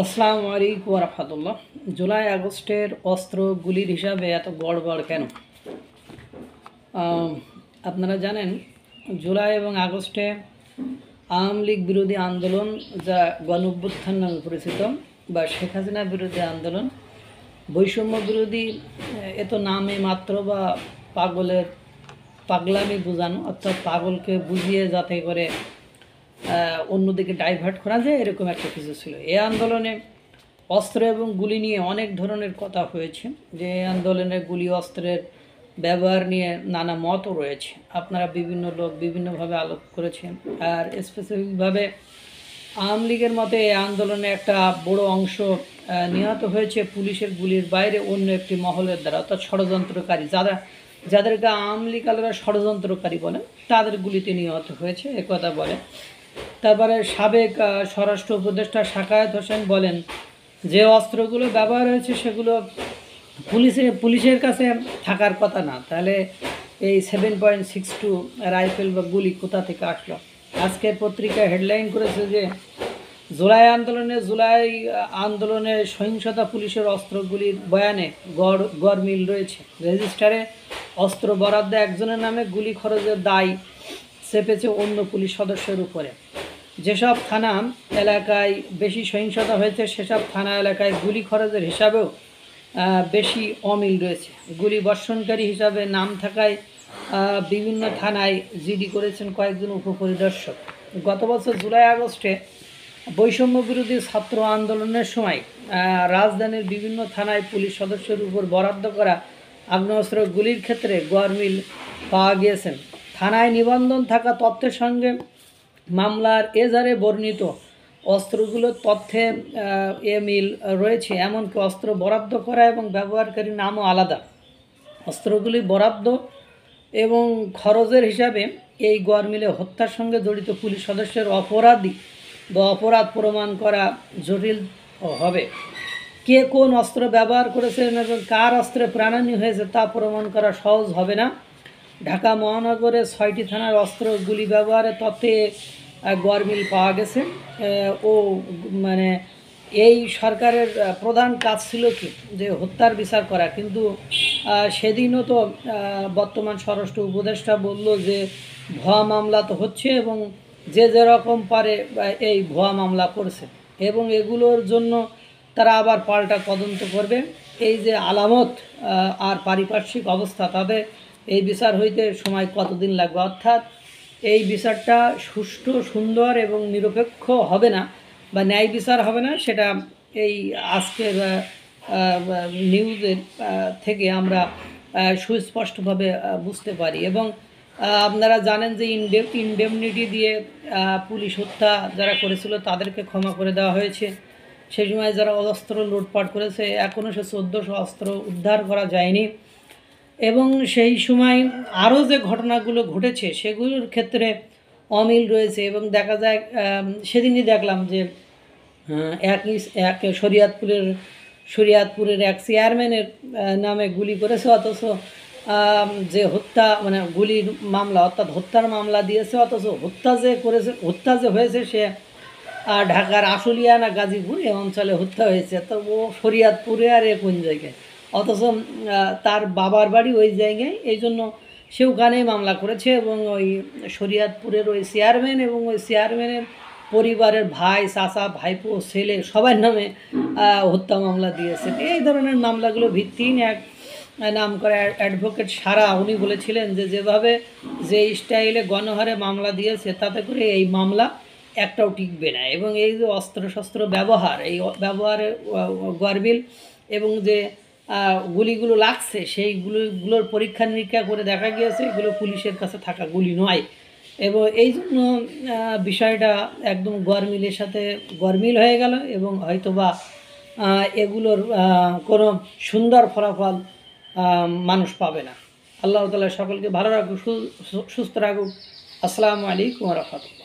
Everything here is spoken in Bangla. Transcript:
আসসালামু আলাইকুম ওয়া রাহমাতুল্লাহ। জুলাই আগস্টের অস্ত্র গুলির হিসাবে এত গড়বড় কেন? আপনারা জানেন জুলাই এবং আগস্টে আওয়ামী লীগ বিরোধী আন্দোলন, যা গণঅভ্যুত্থান নামে পরিচিত, বা শেখ হাসিনা বিরোধী আন্দোলন, বৈষম্য বিরোধী, এত নামে মাত্র, বা পাগলামি বোঝানো, অর্থাৎ পাগলকে বুঝিয়ে যাতে করে অন্যদিকে ডাইভার্ট করা যায়, এরকম একটা কিছু ছিল। এই আন্দোলনে অস্ত্র এবং গুলি নিয়ে অনেক ধরনের কথা হয়েছে, যে এই আন্দোলনে গুলি অস্ত্রের ব্যবহার নিয়ে নানা মতও রয়েছে। আপনারা বিভিন্ন লোক বিভিন্নভাবে আলোক করেছেন। আর স্পেসিফিকভাবে আওয়ামী লীগের মতে এই আন্দোলনে একটা বড় অংশ নিহত হয়েছে পুলিশের গুলির বাইরে অন্য একটি মহলের দ্বারা, অর্থাৎ ষড়যন্ত্রকারী, যাদেরকে আওয়ামী লীগ আলাদা ষড়যন্ত্রকারী বলেন, তাদের গুলিতে নিহত হয়েছে, একথা বলে। তারপরে সাবেক স্বরাষ্ট্র উপদেষ্টা সাখাওয়াত হোসেন বলেন যে অস্ত্রগুলো ব্যবহার হয়েছে সেগুলো পুলিশের কাছে থাকার কথা না, তাহলে এই 7.62 রাইফেল বা গুলি কোথা থেকে আসলো? আজকের পত্রিকায় হেডলাইন করেছে যে জুলাই আন্দোলনে সহিংসতা, পুলিশের অস্ত্রগুলির বয়ানে গড়মিল রয়েছে। রেজিস্টারে অস্ত্র বরাদ্দ একজনের নামে, গুলি খরচের দায় চেপেছে অন্য পুলিশ সদস্যের উপরে। যেসব থানা এলাকায় বেশি সহিংসতা হয়েছে সেসব থানা এলাকায় গুলি খরচের হিসাবেও বেশি অমিল রয়েছে। গুলি বর্ষণকারী হিসাবে নাম থাকায় বিভিন্ন থানায় জিডি করেছেন কয়েকজন উপপরিদর্শক। গত বছর জুলাই আগস্টে বৈষম্য বিরোধী ছাত্র আন্দোলনের সময় রাজধানীর বিভিন্ন থানায় পুলিশ সদস্যের উপর বরাদ্দ করা আগ্নেয়াস্ত্র গুলির ক্ষেত্রে গড়মিল পাওয়া গিয়েছেন। থানায় নিবন্ধন থাকা তথ্যের সঙ্গে মামলার এজারে বর্ণিত অস্ত্রগুলোর তথ্যে মিল রয়েছে। এমনকি অস্ত্র বরাদ্দ করা এবং ব্যবহারকারীর নামও আলাদা। অস্ত্রগুলি বরাদ্দ এবং খরচের হিসাবে এই গড়মিলে হত্যার সঙ্গে জড়িত পুলিশ সদস্যের অপরাধ প্রমাণ করা জটিল হবে। কে কোন অস্ত্র ব্যবহার করেছেন এবং কার অস্ত্রে প্রাণহানি হয়েছে তা প্রমাণ করা সহজ হবে না। ঢাকা মহানগরের 6টি থানার অস্ত্র গুলি ব্যবহারের তথ্যে গড়মিল পাওয়া গেছে। মানে এই সরকারের প্রধান কাজ ছিল কি, যে হত্যার বিচার করা, কিন্তু সেদিনও তো বর্তমান স্বরাষ্ট্র উপদেষ্টা বলল যে ভুয়া মামলা তো হচ্ছে এবং যে যেরকম পারে এই ভুয়া মামলা করছে এবং এগুলোর জন্য তারা আবার পাল্টা তদন্ত করবে। এই যে আলামত আর পারিপার্শ্বিক অবস্থা, তাদের এই বিচার হইতে সময় কতদিন লাগবে? অর্থাৎ এই বিচারটা সুষ্ঠু, সুন্দর এবং নিরপেক্ষ হবে না, বা ন্যায় বিচার হবে না, সেটা এই আজকের নিউজের থেকে আমরা সুস্পষ্টভাবে বুঝতে পারি। এবং আপনারা জানেন যে ইনডেমনিটি দিয়ে পুলিশ হত্যা যারা করেছিল তাদেরকে ক্ষমা করে দেওয়া হয়েছে। সেই সময় যারা অস্ত্র লুটপাট করেছে এখনও সে 1400 অস্ত্র উদ্ধার করা যায়নি। এবং সেই সময় আরও যে ঘটনাগুলো ঘটেছে সেগুলোর ক্ষেত্রে অমিল রয়েছে। এবং দেখা যায়, সেদিনই দেখলাম যে এক শরিয়াতপুরের এক চেয়ারম্যানের নামে গুলি করেছে, অথচ যে গুলির মামলা, অর্থাৎ হত্যার মামলা দিয়েছে, অথচ হত্যা যে হয়েছে সে ঢাকার আশুলিয়া না গাজীপুর এই অঞ্চলে হত্যা হয়েছে। তো ও শরিয়াতপুরে আর কোন জায়গায়, অথচ তার বাবার বাড়ি ওই জায়গায়, এই জন্য সে ওখানেই মামলা করেছে। এবং ওই শরিয়াতপুরের ওই চেয়ারম্যান এবং ওই চেয়ারম্যানের পরিবারের ভাই, চাচা, ভাইপো, ছেলে সবার নামে হত্যা মামলা দিয়েছে। এই ধরনের মামলাগুলো ভিত্তিহীন। এক নাম করা অ্যাডভোকেট সারা, উনি বলেছিলেন যে যেভাবে যে স্টাইলে গণহারে মামলা দিয়েছে তাতে করে এই মামলা একটাও টিকবে না। এবং এই যে অস্ত্রশস্ত্র ব্যবহার, এই ব্যবহারে গড়মিল এবং যে গুলিগুলো লাগছে সেইগুলোর পরীক্ষা নিরীক্ষা করে দেখা গিয়েছে এগুলো পুলিশের কাছে থাকা গুলি নয়। এবং এই জন্য বিষয়টা একদম গড়মিলের সাথে গড়মিল হয়ে গেল এবং হয়তোবা এগুলোর কোনো সুন্দর ফলাফল মানুষ পাবে না। আল্লাহ তাআলা সকলকে ভালো রাখুক, সুস্থ রাখুক। আসসালামু আলাইকুম ওয়া রাহমাতুল্লাহ।